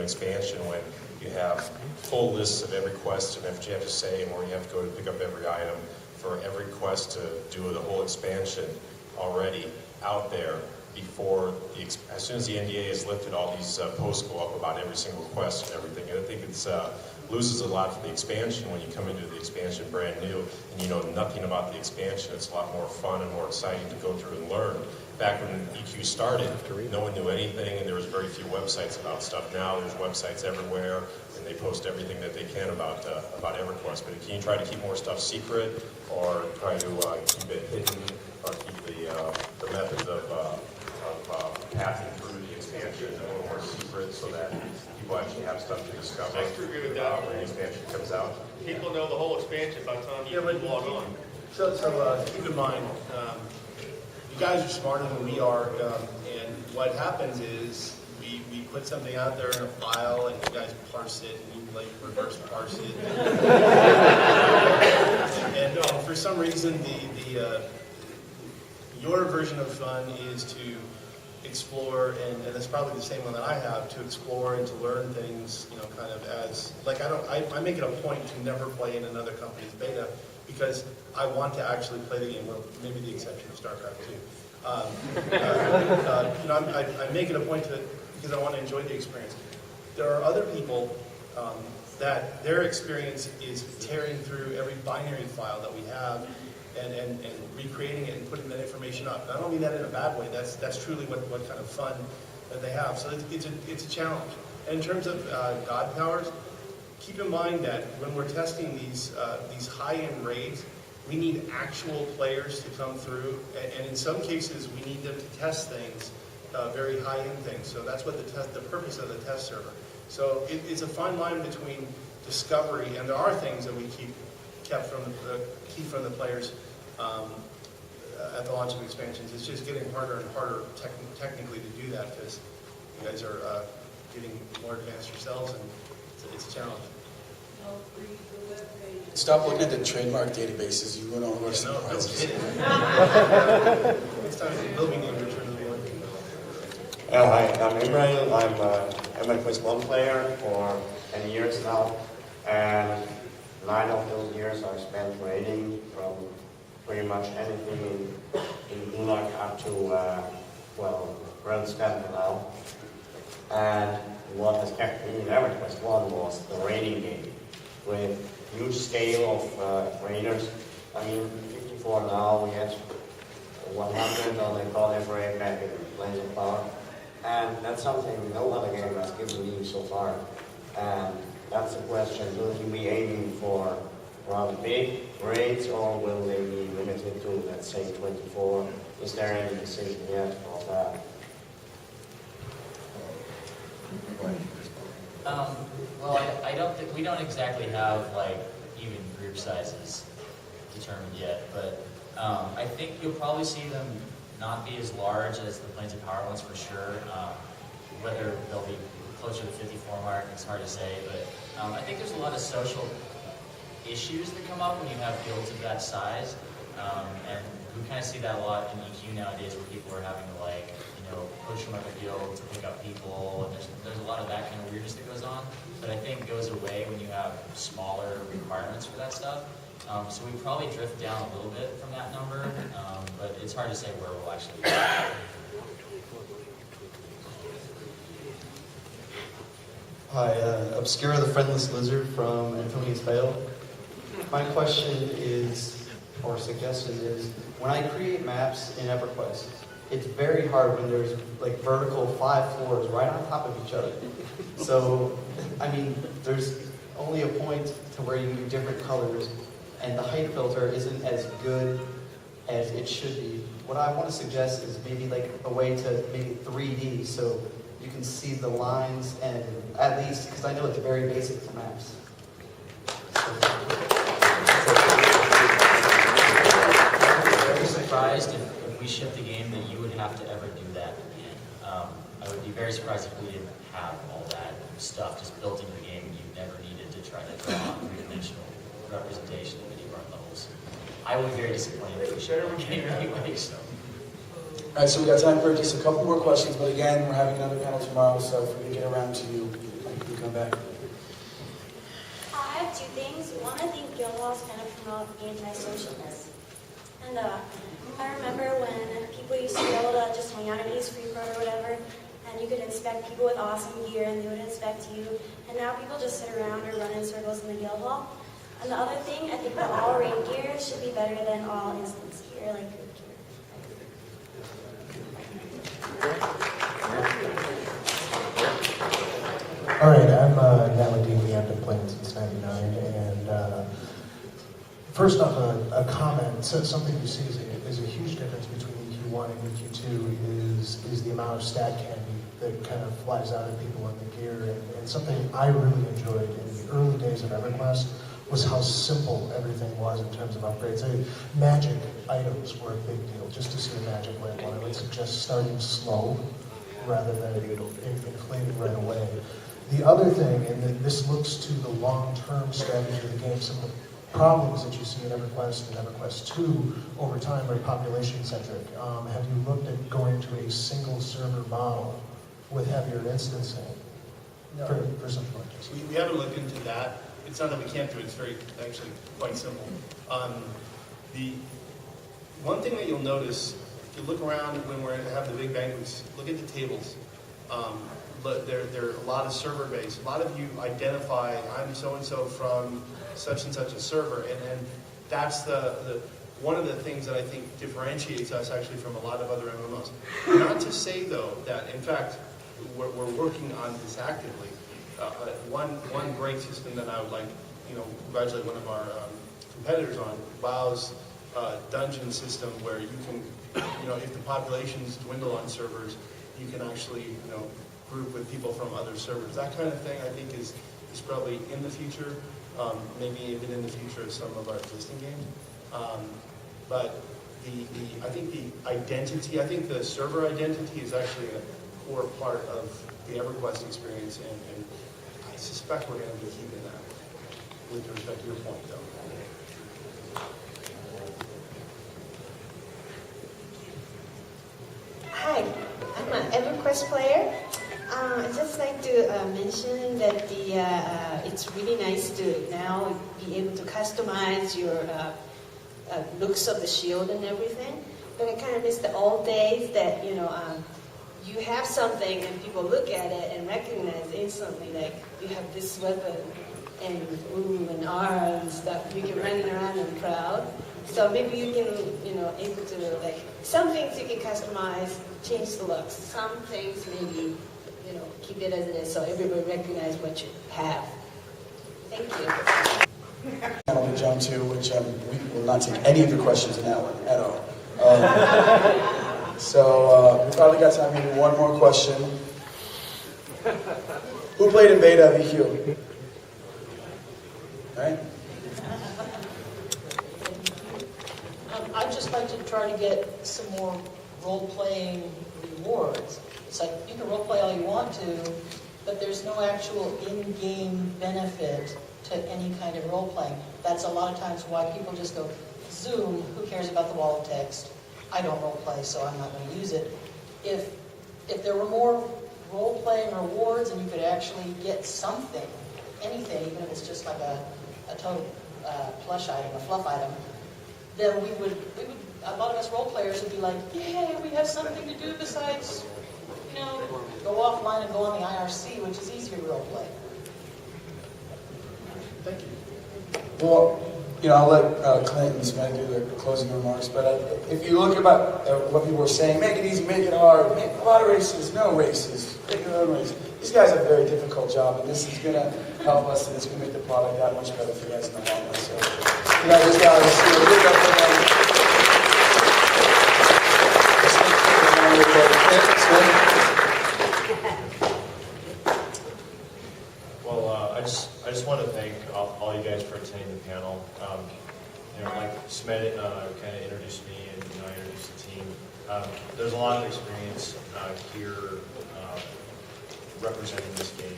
expansion when you have full lists of every quest and everything you have to say, and where you have to go to pick up every item for every quest to do the whole expansion already out there before as soon as the NDA is lifted, all these posts go up about every single quest and everything. And I think it's loses a lot for the expansion when you come into the expansion brand new and you know nothing about the expansion. It's a lot more fun and more exciting to go through and learn. Back when EQ started, no one knew anything, and there was very few websites about stuff. Now there's websites everywhere, and they post everything that they can about EverQuest. But can you try to keep more stuff secret, or try to keep it hidden, or keep the methods of passing through the expansion a little more secret, so that people actually have stuff to discover I agree with that. when the expansion comes out? People know the whole expansion by the time you log on. So keep in mind, you guys are smarter than we are, and what happens is we put something out there in a file, and you guys parse it, and you like reverse parse it, and for some reason your version of fun is to explore, and it's probably the same one that I have, to explore and to learn things, kind of as, like I make it a point to never play in another company's beta, because I want to actually play the game, well, maybe the exception of StarCraft 2. I make it a point to, because I want to enjoy the experience. There are other people that their experience is tearing through every binary file that we have and recreating it and putting that information up. And I don't mean that in a bad way. That's truly what kind of fun that they have. So it's a challenge. And in terms of God powers, keep in mind that when we're testing these high-end raids, we need actual players to come through, and in some cases we need them to test things, very high-end things. So that's what the purpose of the test server. So it's a fine line between discovery, and there are things that we keep from the players at the launch of expansions. It's just getting harder and harder technically to do that, because you guys are getting more advanced yourselves, and it's a challenge. Stop looking at the trademark databases. You went all over some places. Next time we'll be named Return of the Lord. Hi, I'm Imran. I'm a EverQuest 1 player for 10 years now, and 9 of those years I spent raiding from pretty much anything in Gulag up to, World Standard now. And what has kept me in EverQuest 1 was the raiding game, with huge scale of raiders. I mean, 54 now, we had 100 on the Cardiff raid back in Blaze of Power. And that's something no other game has given me so far. And that's the question, will you be aiming for rather big raids, or will they be limited to, let's say, 24? Is there any decision yet of that? Well, I don't think we don't exactly have like even group sizes determined yet, but I think you'll probably see them not be as large as the Planes of Power ones for sure. Whether they'll be closer to the 54 mark, it's hard to say, but I think there's a lot of social issues that come up when you have guilds of that size, and we kind of see that a lot in EQ nowadays, where people are having to push them up a guild to pick up people, and there's a lot of that kind of weirdness that goes on, but I think goes away when you have smaller requirements for that stuff. So we probably drift down a little bit from that number, but it's hard to say where we'll actually be. Hi, Obscura the Friendless Lizard from Antonius Vale. My question is, or suggestion is, when I create maps in EverQuest, it's very hard when there's like vertical 5 floors right on top of each other. So, I mean, there's only a point to where you do different colors, and the height filter isn't as good as it should be. What I want to suggest is maybe like a way to make it 3D, so you can see the lines, and at least, because I know it's very basic to maps. I'm very surprised if we shipped a game that you would have to ever do that again. I would be very surprised if we didn't have all that stuff just built into the game and you never needed to try to draw a three-dimensional representation of any of our levels. I would be very disappointed if we shipped a game anyway. So. All right, so we got time for just a couple more questions, but again, we're having another panel tomorrow, so if we can get around to you, in the back. I have two things. One, I think guildhalls kind of promote anti-socialness. And I remember when people used to be able to just hang out at East Freeport or whatever, and you could inspect people with awesome gear, and they would inspect you. And now people just sit around or run in circles in the guild hall. And the other thing, I think that all raid gear should be better than all instance gear, like group gear. All right, I'm Naladini. I've been playing since '99, and first off, a comment. So something you see is a huge difference between EQ1 and EQ2 is the amount of stat candy that kind of flies out at people in the gear, and something I really enjoyed in the early days of EverQuest was how simple everything was in terms of upgrades. Magic items were a big deal. Just to see a magic lamp one, I would suggest starting slow rather than inflating right away. The other thing, and this looks to the long-term strategy of the game, some of the problems that you see in EverQuest and EverQuest 2 over time are population-centric. Have you looked at going to a single server model with heavier instancing for some projects? We haven't looked into that. It's not that we can't do it, it's actually quite simple. The one thing that you'll notice, if you look around when we have the big banquets, look at the tables. But there are a lot of server based. A lot of you identify, I'm so-and-so from such and such a server, and that's the one of the things that I think differentiates us actually from a lot of other MMOs. Not to say though that, in fact, we're working on this actively. One great system that I would like, congratulate one of our competitors on, WoW's dungeon system, where you can, if the populations dwindle on servers, you can actually, group with people from other servers. That kind of thing, I think, is probably in the future, maybe even in the future of some of our existing games. But I think the identity, I think the server identity is actually a core part of the EverQuest experience, and I suspect we're going to be keeping that, with respect to your point, though. Hi, I'm an EverQuest player. I'd just like to mention that it's really nice to now be able to customize your looks of the shield and everything. But I kind of miss the old days that, you have something and people look at it and recognize instantly, like, you have this weapon and and R and stuff. You can run around and proud. So maybe you can, able to, like, some things you can customize, change the looks. Some things maybe, keep it as it is so everybody recognize what you have. Thank you. Channel to jump to, which we will not take any of your questions in that one at all. So we probably got time for one more question. Who played in beta of EQ? All right. I'd just like to try to get some more role-playing rewards. It's like, you can role-play all you want to, but there's no actual in-game benefit to any kind of role-playing. That's a lot of times why people just go, Zoom, who cares about the wall of text? I don't role-play, so I'm not going to use it. If there were more role-playing rewards and you could actually get something, anything, even if it's just like a total plush item, a fluff item, then we would, a lot of us role players would be like, yay, we have something to do besides, go offline and go on the IRC, which is easier to role play. Thank you. Well, I'll let Clint and Smith do their closing remarks, but if you look about what people were saying, make it easy, make it hard, make a lot of races, no races, make your own races. These guys have a very difficult job, and this is going to help us, and it's going to make the product that much better for you guys in the long run. So, just guys, big up for them. Well, I just want to thank all you guys for attending the panel. Like Smed kind of introduced me, and I introduced the team. There's a lot of experience here representing this game.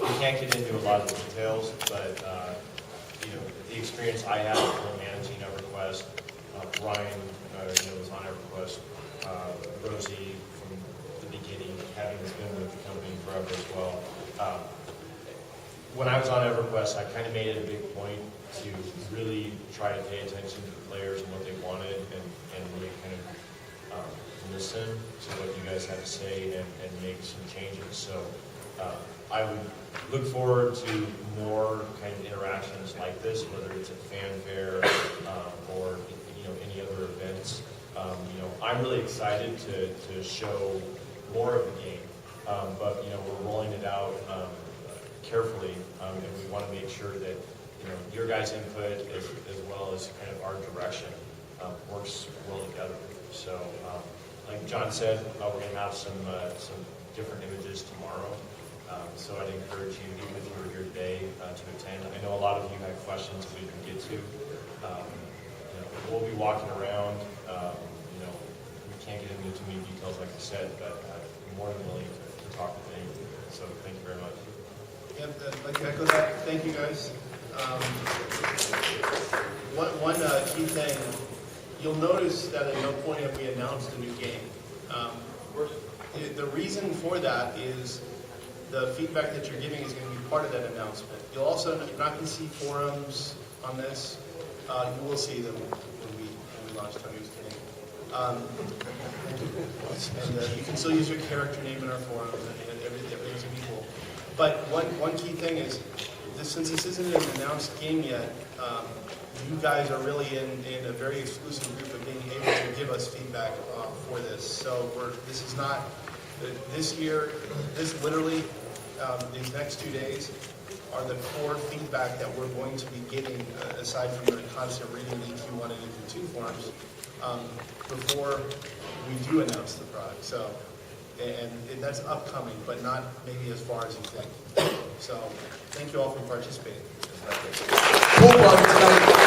We can't get into a lot of the details, but the experience I have from managing EverQuest, Ryan was on EverQuest, Rosie from the beginning, having been with the company forever as well. when I was on EverQuest, I kind of made it a big point to really try to pay attention to the players and what they wanted, and really kind of listen to what you guys have to say and make some changes. So I would look forward to more kind of interactions like this, whether it's at Faire or any other events. I'm really excited to show more of the game, but we're rolling it out carefully, and we want to make sure that your guys' input as well as kind of our direction works well together. So, like John said, we're going to have some different images tomorrow. So I'd encourage you, even if you were here today, to attend. I know a lot of you had questions we didn't get to. We'll be walking around. We can't get into too many details, like I said, but I'm more than willing to talk with anyone. So thank you very much. Yeah, I'd like to echo that. Thank you, guys. One key thing, you'll notice that at no point have we announced a new game. The reason for that is the feedback that you're giving is going to be part of that announcement. You're not going to see forums on this. You will see them when we launch. Tony was kidding. And you can still use your character name in our forum, and everything's going to be cool. But one key thing is, since this isn't an announced game yet, you guys are really in a very exclusive group of being able to give us feedback for this. So this is not this year. This literally these next 2 days are the core feedback that we're going to be getting, aside from the constant reading the EQ1 and EQ2 forums, before we do announce the product. So, and that's upcoming, but not maybe as far as you think. So, thank you all for participating. Cool, tonight.